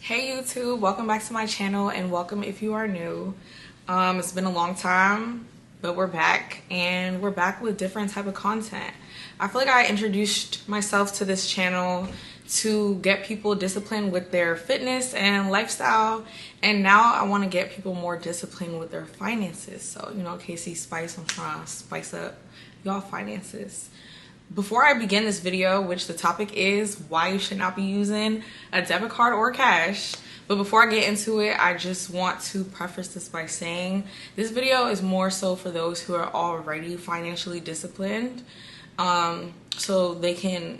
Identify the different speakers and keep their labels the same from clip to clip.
Speaker 1: Hey YouTube, welcome back to my channel and welcome if you are new. It's been a long time, but we're back and we're back with different type of content. I feel like I introduced myself to this channel to get people disciplined with their fitness and lifestyle, and now I want to get people more disciplined with their finances. So, you know, kcspice, I'm trying to spice up y'all finances. Before I begin this video, which the topic is why you should not be using a debit card or cash, but before I get into it, I just want to preface this by saying this video is more so for those who are already financially disciplined, so they can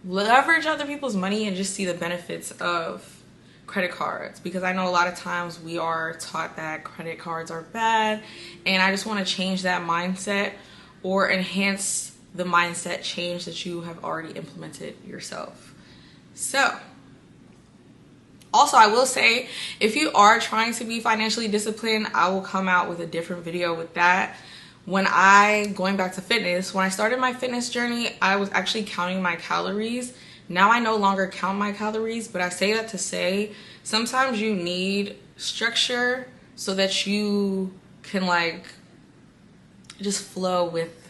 Speaker 1: leverage other people's money and just see the benefits of credit cards, because I know a lot of times we are taught that credit cards are bad, and I just want to change that mindset or enhance the mindset change that you have already implemented yourself. So, also I will say, if you are trying to be financially disciplined, I will come out with a different video with that. Going back to fitness, when I started my fitness journey, I was actually counting my calories. Now I no longer count my calories, but I say that to say sometimes you need structure so that you can like just flow with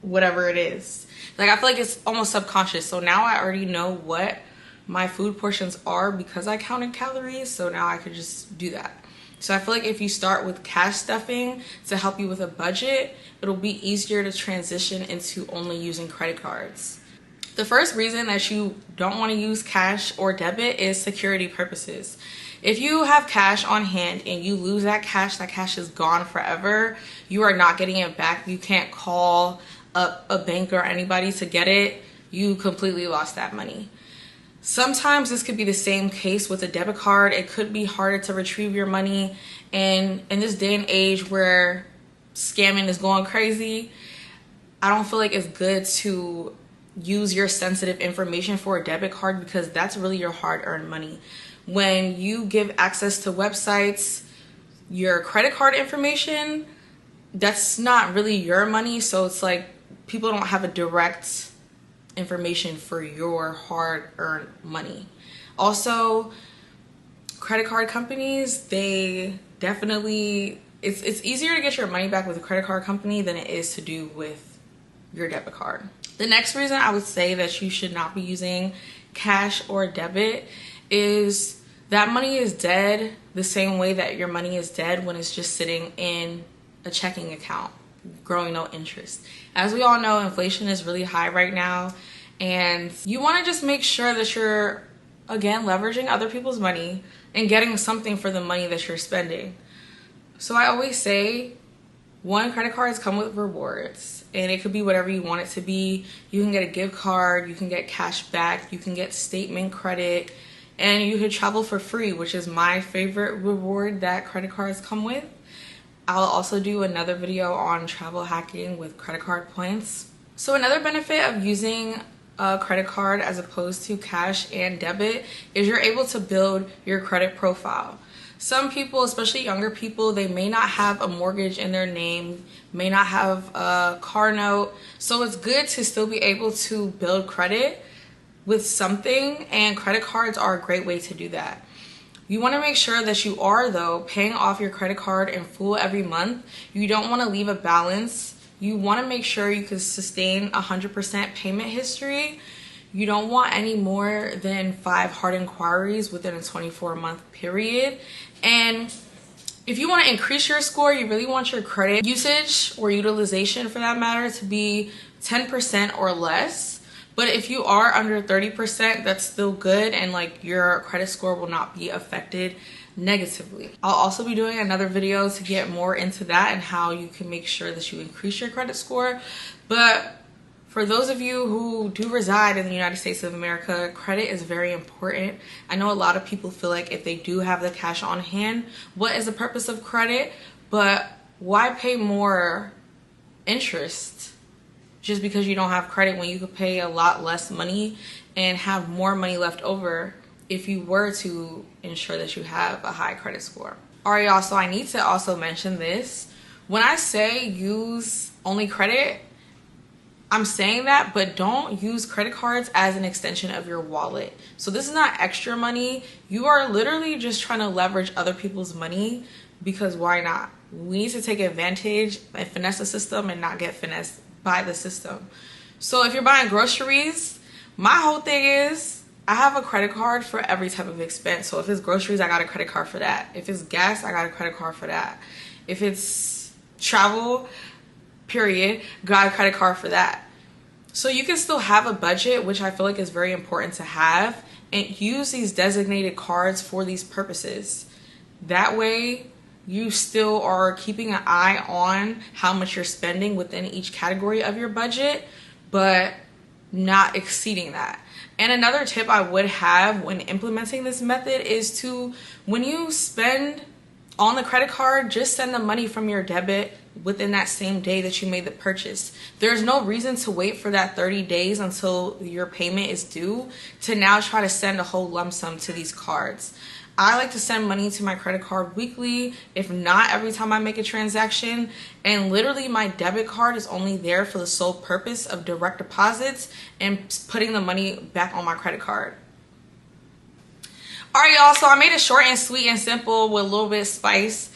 Speaker 1: whatever it is. Like, I feel like it's almost subconscious. So now I already know what my food portions are because I counted calories. So now I could just do that. So I feel like if you start with cash stuffing to help you with a budget, it'll be easier to transition into only using credit cards. The first reason that you don't want to use cash or debit is security purposes. If you have cash on hand and you lose that cash is gone forever. You are not getting it back. You can't call up a bank or anybody to get it. You completely lost that money. Sometimes this could be the same case with a debit card. It could be harder to retrieve your money, and in this day and age where scamming is going crazy, I don't feel like it's good to use your sensitive information for a debit card, because that's really your hard-earned money. When you give access to websites, your credit card information, that's not really your money. So it's like people don't have a direct information for your hard-earned money. Also, credit card companies, they definitely, it's easier to get your money back with a credit card company than it is to do with your debit card. The next reason I would say that you should not be using cash or debit is that money is dead the same way that your money is dead when it's just sitting in a checking account, growing no interest. As we all know, inflation is really high right now, and you want to just make sure that you're, again, leveraging other people's money and getting something for the money that you're spending. So I always say, one, credit cards come with rewards, and it could be whatever you want it to be. You can get a gift card, you can get cash back, you can get statement credit, and you could travel for free, which is my favorite reward that credit cards come with. I'll also do another video on travel hacking with credit card points. So another benefit of using a credit card as opposed to cash and debit is you're able to build your credit profile. Some people, especially younger people, they may not have a mortgage in their name, may not have a car note. So it's good to still be able to build credit with something, and credit cards are a great way to do that. You want to make sure that you are, though, paying off your credit card in full every month. You don't want to leave a balance. You want to make sure you can sustain 100% payment history. You don't want any more than 5 hard inquiries within a 24-month period. And if you want to increase your score, you really want your credit usage or utilization, for that matter, to be 10% or less. But if you are under 30%, that's still good, and like your credit score will not be affected negatively. I'll also be doing another video to get more into that and how you can make sure that you increase your credit score. But for those of you who do reside in the United States of America, credit is very important. I know a lot of people feel like if they do have the cash on hand, what is the purpose of credit? But why pay more interest just because you don't have credit when you could pay a lot less money and have more money left over if you were to ensure that you have a high credit score? All right, y'all, so I need to also mention this. When I say use only credit, I'm saying that, but don't use credit cards as an extension of your wallet. So this is not extra money. You are literally just trying to leverage other people's money, because why not? We need to take advantage and finesse the system and not get finessed by the system. So if you're buying groceries, my whole thing is I have a credit card for every type of expense. So if it's groceries, I got a credit card for that. If it's gas, I got a credit card for that. If it's travel, period, got a credit card for that. So you can still have a budget, which I feel like is very important to have, and use these designated cards for these purposes. That way you still are keeping an eye on how much you're spending within each category of your budget, but not exceeding that. And another tip I would have when implementing this method is to, when you spend on the credit card, just send the money from your debit within that same day that you made the purchase. There's no reason to wait for that 30 days until your payment is due to now try to send a whole lump sum to these cards. I like to send money to my credit card weekly, if not every time I make a transaction. And literally my debit card is only there for the sole purpose of direct deposits and putting the money back on my credit card. All right, y'all, so I made it short and sweet and simple with a little bit of spice.